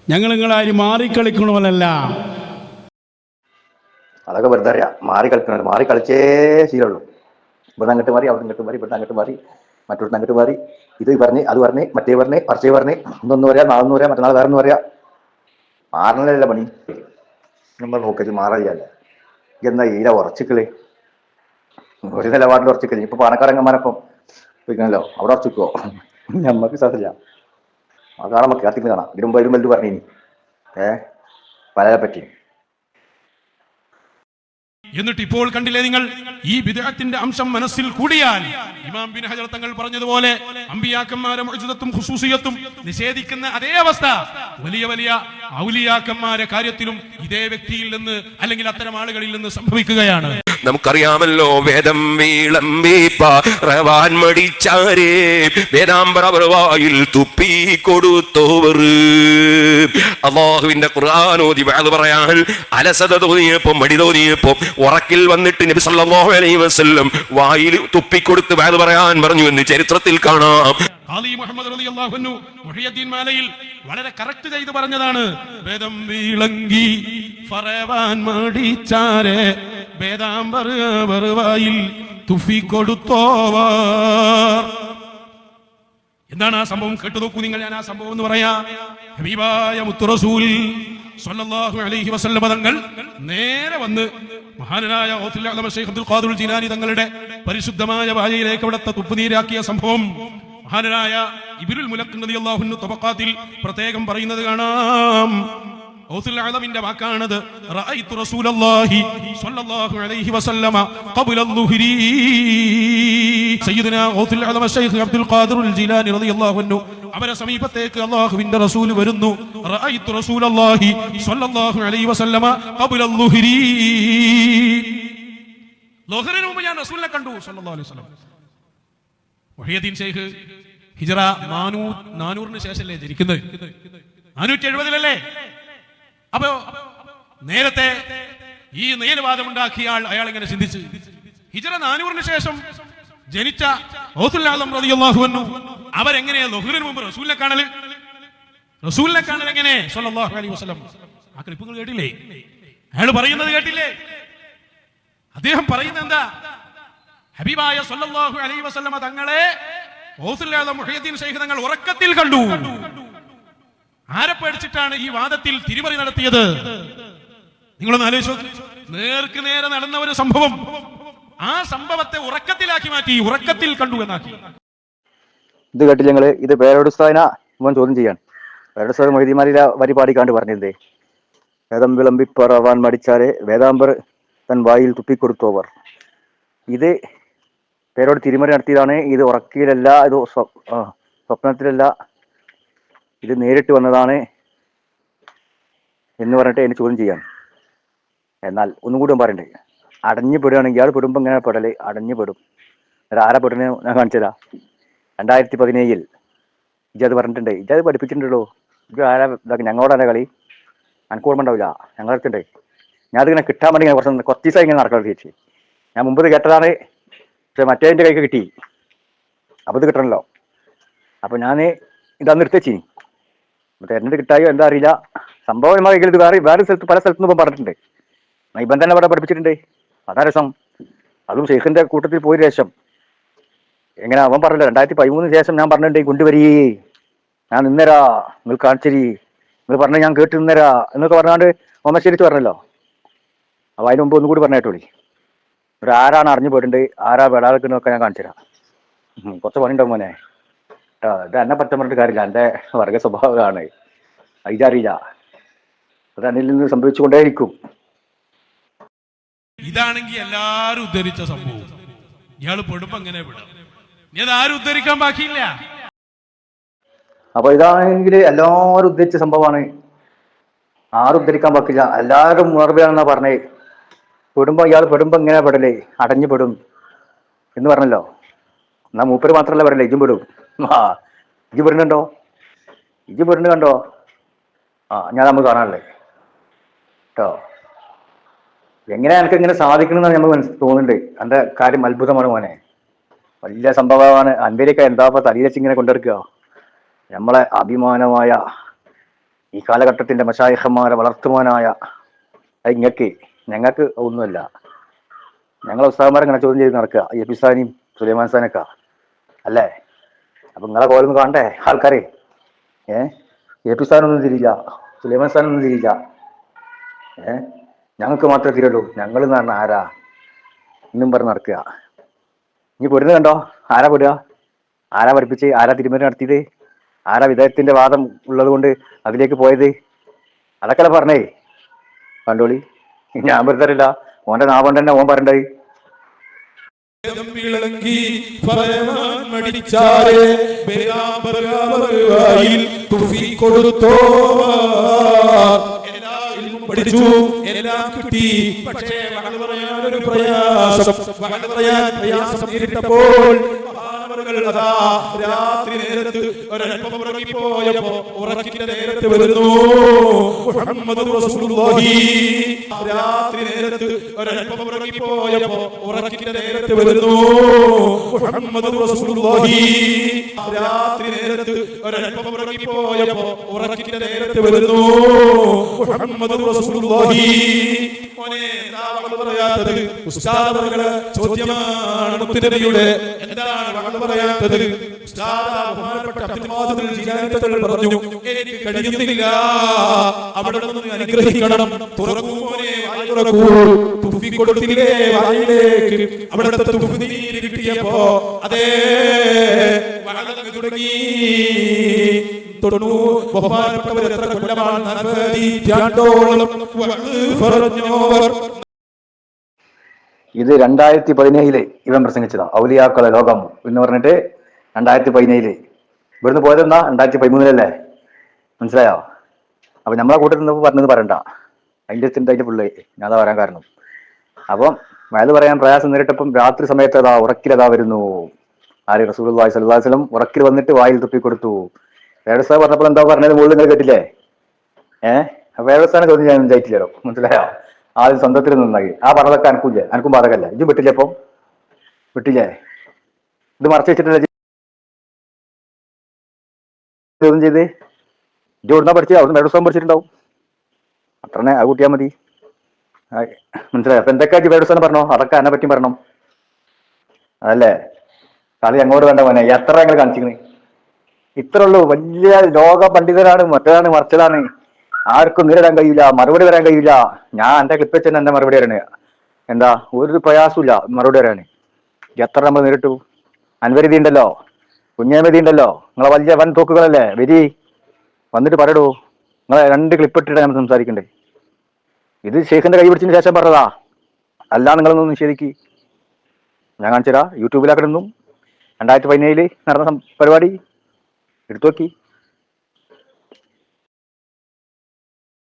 ഞങ്ങൾ നിങ്ങളാരും മാറിക്കളിക്കണമല്ല. അതൊക്കെ വെറുതെ അറിയാം. മാറി കളിച്ചേ ശീലമുള്ളൂ. ഇവിടെ അങ്ങോട്ട് മാറി, അവിടെ അങ്ങോട്ട് മാറി, ഇവിടെ അങ്ങോട്ട് മാറി, മറ്റൊരു അങ്ങോട്ട് മാറി, ഇത് പറഞ്ഞ് അത് പറഞ്ഞ് മറ്റേ പറഞ്ഞ് പറിച്ചേ പറഞ്ഞ് ഇന്നൊന്നും പറയാ, നാളെന്ന് പറയാ, മറ്റന്നാൾ വേറെ ഒന്നും പറയാ. മാറണല്ല പണി. നമ്മൾ നോക്കിച്ച് മാറിയല്ല. എന്നാ ഈര ഉറച്ചിക്കളി, ഒരു നിലപാടിൽ ഉറച്ചിക്കളി. ഇപ്പൊ പാണക്കാരങ്ങന്മാരപ്പം ചോദിക്കണല്ലോ, അവിടെ ഉറച്ചിക്കോ? നമ്മക്ക് സാധില്ല. അതാണ് നമുക്ക് കത്തിക്ക് കാണാം. ഇരുമ്പ് വലുത് പറഞ്ഞു പലരെ പറ്റി. എന്നിട്ട് ഇപ്പോൾ കണ്ടില്ലേ നിങ്ങൾ, ഈ ബിദ്അത്തിന്റെ അംശം മനസ്സിൽ കൂടിയാൽ ഇമാം ബിൻ ഹജർ തങ്ങൾ പറഞ്ഞതുപോലെ അമ്പിയാക്കന്മാരെ മുഅ്ജിസത്തും ഖുസൂസിയത്തും നിഷേധിക്കുന്ന അതേ അവസ്ഥ വലിയ വലിയ ഔലിയാക്കന്മാരെ കാര്യത്തിലും ഇതേ വ്യക്തിയിൽ നിന്ന് അല്ലെങ്കിൽ അത്തരം ആളുകളിൽ നിന്ന് സംഭവിക്കുകയാണ്. നമുക്കറിയാമല്ലോ, വേദം വീളമ്പീപ്പാൻ മടിച്ചാരേ വേദാംബരവായിൽ തുപ്പി കൊടുത്തോവർ. അല്ലാഹുവിന്റെ ഖുർആനോദി അത് പറയാൻ അലസത തോന്നിയപ്പോ, മടി തോന്നിയപ്പോ ഉറക്കിൽ വന്നിട്ട് നബി സല്ലല്ലാഹു അലൈഹി വസല്ലം വായിൽ തുപ്പിക്കൊടുത്ത് വേദ പറയാൻ പറഞ്ഞു എന്ന് ചരിത്രത്തിൽ കാണാം. ഖാദി മുഹമ്മദ് റളിയല്ലാഹു അൻഹു മുഹിയുദ്ദീൻ മാലയിൽ വളരെ കറക്റ്റ് ചെയ്ത് പറഞ്ഞതാണ്, വേദം വീളങ്കി ഫറവാൻ മടിച്ചാരെ വേദാംബരവായിൽ തുപ്പിക്കൊടുത്തോവർ. എന്താണ് ആ സംഭവം? കേട്ടു നോക്കൂ നിങ്ങൾ. ഞാൻ ആ സംഭവം എന്ന് പറയാ, ഹബീബായ മുത്തു റസൂൽ സ്വല്ലല്ലാഹു അലൈഹി വസല്ലം തങ്ങൾ നേരെ വന്ന് മഹാനായ ഗൗസുൽ ആലം ശൈഖ് അബ്ദുൽ ഖാദിർ ജീലാനി തങ്ങളുടെ പരിശുദ്ധമായ വായയിലേക്ക് അവിടുത്തെ തുപ്പുനീരാക്കിയ സംഭവം മഹാനായ ഇബ്നുൽ മുലഖ് റളിയല്ലാഹു അൻഹു തബഖാത്തിൽ പ്രത്യേകം പറയുന്നത് കാണാം. ഗൗസുൽ ആലമിന്റെ വാക്കാണത്. റഅയ്തു റസൂലല്ലാഹി സ്വല്ലല്ലാഹു അലൈഹി വസല്ലമ ഖബ്ല അൽ-ളുഹ്രി. സയ്യിദുനാ ഗൗസുൽ ആലം ശൈഖ് അബ്ദുൽ ഖാദിർ ജീലാനി റളിയല്ലാഹു അൻഹു അവരെ സമീപത്തേക്ക് അല്ലാഹുവിന്റെ റസൂൽ വരുന്നു. റഅയ്തു റസൂലല്ലാഹി സ്വല്ലല്ലാഹു അലൈഹി വസല്ലമ ഖബ്ല അൽ-ളുഹ്രി. ളുഹ്റിന് മുമ്പ് ഞാൻ റസൂലിനെ കണ്ടു സ്വല്ലല്ലാഹു അലൈഹി വസല്ലം. മുഹിയുദ്ദീൻ ശൈഖ് ഹിജ്റ 400 ശേഷമല്ലേ ജനിക്കുന്നത്? 470 അപ്പോ നേരത്തെ ഈ നേർവാദം ഉണ്ടാക്കിയ അയാൾ എങ്ങനെ ചിന്തിച്ച് ഹിജ്റ 400 ശേഷം ജനിച്ച ഗൗസുൽ ആലം റളിയല്ലാഹു അൻഹു അവരെങ്ങനെയാ ളുഹ്റിന് മുമ്പ് റസൂലിനെ കാണൽ എങ്ങനെ സ്വല്ലല്ലാഹു അലൈഹി വസല്ലം? ആ ക്ലിപ്പുകൾ കേട്ടില്ലേ? അയാൾ പറയുന്നത് കേട്ടില്ലേ? അദ്ദേഹം പറയുന്നത് എന്താ? ഹബീബായ സ്വല്ലല്ലാഹു അലൈഹി വസല്ലം തങ്ങളെ ഗൗസുൽ ആലം മുഹിയുദ്ദീൻ ശൈഖ് തങ്ങൾ ഉറക്കത്തിൽ കണ്ടു. ആരെ പേടിച്ചിട്ടാണ് ഈ വാദത്തിൽ തിരിമറി നടത്തിയത്? നിങ്ങളൊന്ന് ആലോചിച്ചു. നേർക്ക് നേരെ നടന്ന ഒരു സംഭവം, ആ സംഭവത്തെ ഉറക്കത്തിലാക്കി മാറ്റി, ഉറക്കത്തിൽ കണ്ടു എന്നാക്കി. ഇത് കേട്ടില്ല ഞങ്ങള്? ഇത് പേരോടുസ്താദിനെ ഇവൻ ചോദ്യം ചെയ്യാൻ. പേരോടുസ്താദ് മൊയ്തീമാരിയുടെ വരി പാടിക്കാണ്ട് പറഞ്ഞിരുന്നേ, വേദം വിളമ്പിപ്പറവാൻ മടിച്ചാരെ വേദാംബർ തൻ വായിൽ തുപ്പിക്കൊടുത്തോവർ. ഇത് പേരോട് തിരിമറി നടത്തിയതാണ്. ഇത് ഉറക്കിയിലല്ല, ഇത് സ്വപ്നത്തിലല്ല, ഇത് നേരിട്ട് വന്നതാണ് എന്ന് പറഞ്ഞിട്ട് എന്നെ ചോദ്യം ചെയ്യാൻ. എന്നാൽ ഒന്നും കൂടി പറയണ്ടേ, അടഞ്ഞു പെടുകയാണെങ്കിൽ ഇയാൾ പെടുമ്പോൾ ഇങ്ങനെ പെടല് അടഞ്ഞു പെടും. ആരെ പെടുന്ന ഞാൻ കാണിച്ചതാ. 2017 ഇജത് പറഞ്ഞിട്ടുണ്ട്, ഇജത് പഠിപ്പിച്ചിട്ടുണ്ടല്ലോ. ഇത് ആരാ ഇതാക്കി ഞങ്ങളോടാണ് കളി? എനിക്ക് ഓർമ്മ ഉണ്ടാവില്ല. ഞങ്ങളെടുത്തുണ്ട്. ഞാൻ അതിങ്ങനെ കിട്ടാൻ വേണ്ടി കുറച്ച് ദിവസമായി ഇങ്ങനെ നടക്കാൻ ചേച്ചി. ഞാൻ മുമ്പ് കേട്ടതാണ്, പക്ഷെ മറ്റേതിൻ്റെ കൈക്ക് കിട്ടി. അപ്പോൾ ഇത് കിട്ടണമല്ലോ. അപ്പോൾ ഞാൻ ഇതന്ന് എടുത്തേച്ചി. മറ്റേ എന്നിട്ട് കിട്ടായോ എന്താ അറിയില്ല. സംഭവം നമ്മൾ ഇത് വേറെ സ്ഥലത്ത് പല സ്ഥലത്തുനിന്ന് ഇപ്പം പറഞ്ഞിട്ടുണ്ട്. ഇവൻ തന്നെ ഇവിടെ പഠിപ്പിച്ചിട്ടുണ്ട്. അതാ രസം. അതും ഷെയ്ഖിന്റെ കൂട്ടത്തിൽ പോയ ശേഷം. എങ്ങനെ അവൻ പറഞ്ഞില്ല, 2013 ശേഷം ഞാൻ പറഞ്ഞിട്ടുണ്ട്, കൊണ്ടുവരീ, ഞാൻ നിന്നരാ, നിങ്ങൾ കാണിച്ചരി, നിങ്ങൾ പറഞ്ഞ ഞാൻ കേട്ട് നിന്നരാ എന്നൊക്കെ പറഞ്ഞാണ്ട് ഓമശ്ശേരിച്ച് പറഞ്ഞല്ലോ. അപ്പോൾ അതിന് മുമ്പ് ഒന്നും കൂടി പറഞ്ഞിട്ടോളി. ഒരു ആരാണ് അറിഞ്ഞു പോയിട്ടുണ്ട്, ആരാ പെടാതെന്നൊക്കെ ഞാൻ കാണിച്ചു തരാം. കുറച്ച് പണിയുണ്ടാവും മോനെ കേട്ടോ. ഇത് എന്നെ പറ്റം പറഞ്ഞിട്ട് കാര്യമില്ല, എൻ്റെ വർഗ സ്വഭാവമാണ്. ഇതറിയില്ല, അത് എന്നിൽ നിന്ന് സംഭവിച്ചുകൊണ്ടേയിരിക്കും. ഇതാണെങ്കിൽ എല്ലാരും ഉദ്ധരിച്ച സംഭവം. ഇയാൾ പെടുമ്പോ എങ്ങനെ വിടും? ഇത് ആരും ഉദ്ധരിക്കാൻ ബാക്കിയില്ല. അപ്പൊ ഇതാണെങ്കിൽ എല്ലാവരും ഉദ്ധരിച്ച സംഭവമാണ്. ആരും ഉദ്ധരിക്കാൻ ബാക്കില്ല, എല്ലാവരും മുറബിയാണെന്നാ പറഞ്ഞേ. പെടുമ്പോ ഇയാൾ പെടുമ്പോ ഇങ്ങനെ പെടലേ, അടഞ്ഞു പെടും എന്ന് പറഞ്ഞല്ലോ. എന്നാ മൂപ്പര് മാത്രമല്ല പറയല്ലേ, ഇജും പെടും. ഇജ് പെടുന്നുണ്ടോ? ഇജ് പെടുന്നു കണ്ടോ? ഞാൻ നമുക്ക് കാണാനല്ലേ കേട്ടോ. എങ്ങനെയാ എനിക്ക് ഇങ്ങനെ സാധിക്കണമെന്നാണ് നമുക്ക് തോന്നുന്നുണ്ട്. എൻ്റെ കാര്യം അത്ഭുതമാണ് മോനെ, വലിയ സംഭവമാണ്. അൻപേരൊക്കെ എന്താ തലയിൽ വെച്ച് ഇങ്ങനെ കൊണ്ടെടുക്കുക. നമ്മളെ അഭിമാനമായ ഈ കാലഘട്ടത്തിന്റെ മശായിഖന്മാരെ വളർത്തുവാനായ ഞങ്ങൾക്ക് ഒന്നുമല്ല. ഞങ്ങളെ ഉസ്താദന്മാരെ ഇങ്ങനെ ചോദ്യം ചെയ്ത് നടക്കുക, എപ്പിസാനിയും സുലൈമാൻ സാനൊക്കെ അല്ലേ? അപ്പൊ നിങ്ങളെ കോലൊന്നും കാണണ്ടേ ആൾക്കാരെ? എപ്പിസാനൊന്നും തിരിയില്ല, സുലൈമാൻ സാനൊന്നും തിരിയില്ല. ഞങ്ങൾക്ക് മാത്രമേ തിരുള്ളൂ. ഞങ്ങൾ എന്ന് പറഞ്ഞാൽ ആരാ? ഇന്നും പറഞ്ഞ് നടക്കുക. ഇനി പൊരുന്ന് കണ്ടോ? ആരാ പൊരുക? ആരാ പഠിപ്പിച്ച്? ആരാ തിരുമറി നടത്തിയത്? ആരാ വിധേയത്തിന്റെ വാദം ഉള്ളത് കൊണ്ട് അതിലേക്ക് പോയത്? അതൊക്കെ പറഞ്ഞേ കണ്ടോളി. ഞാൻ വെറുതരില്ല, ഓന്റെ നാപം തന്നെ ഓൻ പറയണ്ടത്. പഠിച്ചു, എല്ലാം കിട്ടി. പക്ഷേ വഹദ് പറയാനൊരു പ്രയാസം, വഹദ് പറയാൻ പ്രയാസം നേരിട്ടപ്പോൾ അതാ രാത്രി നേരത്ത് ഒരൽപ്പം ഉറങ്ങിപ്പോയപ്പോ ഉറക്കിന്റെ നേരത്ത് വരുന്നു മുഹമ്മദ് റസൂലുള്ളാഹി. രാത്രി നേരത്ത് ഒരൽപ്പം ഉറങ്ങിപ്പോയപ്പോ ഉറക്കിന്റെ നേരത്ത് വരുന്നു മുഹമ്മദ് റസൂലുള്ളാഹി. രാത്രി നേരത്ത് ഒരൽപ്പം ഉറങ്ങിപ്പോയപ്പോ ഉറക്കിന്റെ നേരത്ത് വരുന്നു മുഹമ്മദ് റസൂലുള്ളാഹി. മോനെ എന്താ വഹദ് പറയാത്തത്? ഉസ്താദുകളെ ചോദ്യമാണ് മുത്തുനബിയുടെ. എന്താണ് വഹദ് പറയാത്തത്? ഉസ്താദ് ബഹുമാനപ്പെട്ട അബ്ദുൽ ഖാദിർ ജീലാനി തങ്ങൾ പറഞ്ഞു, എനിക്ക് കഴിയുന്നില്ല, അവിടെ നിന്ന് അനുഗ്രഹിക്കണം. തുറക്കൂ മോനെ, വായ തുറക്കൂ. തുഫി കൊടുത്തില്ലേ വായിലേക്ക്? അവിടുത്തെ തുഫ്നീര് കിട്ടിയപ്പോ അതേ വഹദ് തുടങ്ങി. ബഹുമാനപ്പെട്ടവർ എത്ര കൊല്ലമാണ് പറഞ്ഞോവർ. ഇത് 2017 ഇവൻ പ്രസംഗിച്ചതാ, ഔലിയാക്കളെ ലോകം എന്ന് പറഞ്ഞിട്ട്. 2017 ഇവിടുന്ന് പോയതെന്നാ 2013 മനസ്സിലായോ? അപ്പൊ നമ്മളെ കൂട്ടത്തിൽ നിന്ന് പറഞ്ഞത് പറയണ്ട, അതിന്റെ പുള്ളി ഞാൻ അതാ വരാൻ കാരണം. അപ്പം വയത് പറയാൻ പ്രയാസം നേരിട്ടപ്പം രാത്രി സമയത്ത് അതാ ഉറക്കിലതാ വരുന്നു. ആര്? റസൂലുള്ളാഹി സ്വല്ലല്ലാഹു അലൈഹി വസല്ലം ഉറക്കിൽ വന്നിട്ട് വായിൽ തുപ്പിക്കൊടുത്തു. വേദസ്ഥാൻ പറഞ്ഞപ്പോൾ എന്താ പറഞ്ഞത്? മുകളിൽ നിങ്ങൾ കേട്ടില്ലേ? വേദസ്ഥാനെ ചോദ്യം ഞാൻ ജയിച്ചില്ലല്ലോ, മനസ്സിലായോ? ആദ്യം സ്വന്തത്തിൽ നിന്നായി. ആ പറഞ്ഞതൊക്കെ അനക്കൂല്ലേ? അനക്കും ബാധകല്ല. ഇതും വിട്ടില്ലേ? അപ്പം വിട്ടില്ലേ? ഇത് മറച്ചു വെച്ചിട്ടില്ല ചോദ്യം ചെയ്ത്. ഇജ്ജ് എവിടുന്നാ പഠിച്ചത്? അവിടുന്ന് വേദസ്ഥാൻ പഠിച്ചിട്ടുണ്ടാവും. അത്രന്നെ അത് കൂട്ടിയാൽ മതി. മനസ്സിലായോ? അപ്പൊ എന്തൊക്കെയാ വേദസ്ഥാനം പറഞ്ഞോ? അതൊക്കെ എന്നെ പറ്റി പറയണം, അതല്ലേ? കളി അങ്ങോട്ട് വേണ്ട മോനെ. എത്ര ഞങ്ങൾ കാണിച്ചിരിക്കണേ? ഇത്ര ഉള്ളൂ. വലിയ ലോക പണ്ഡിതരാണ്, മറ്റേതാണ് മറിച്ചതാണ്. ആർക്കും നേരിടാൻ കഴിയില്ല, മറുപടി തരാൻ കഴിയില്ല. ഞാൻ എന്റെ ക്ലിപ്പ് വെച്ച് എന്റെ മറുപടി തരാണ്. എന്താ ഒരു പ്രയാസമില്ല മറുപടി തരാന്. എത്ര നമ്മൾ നേരിട്ടു? അൻവരിതി ഉണ്ടല്ലോ, കുഞ്ഞേമതി ഉണ്ടല്ലോ, നിങ്ങളെ വലിയ വൻ തോക്കുകളല്ലേ. വരി വന്നിട്ട് പറയടൂ. നിങ്ങളെ 2 ക്ലിപ്പ് ഇട്ടിട്ട് നമ്മൾ സംസാരിക്കണ്ടേ? ഇത് ഷെയ്ഖിന്റെ കൈ പിടിച്ചതിന് ശേഷം പറഞ്ഞതാ, അല്ല നിങ്ങളൊന്നും നിഷേധിക്ക്. ഞാൻ കാണിച്ചുതരാം. യൂട്യൂബിലാക്കിടുന്നു. 2017 നടന്ന പരിപാടി എടുത്തു നോക്കി.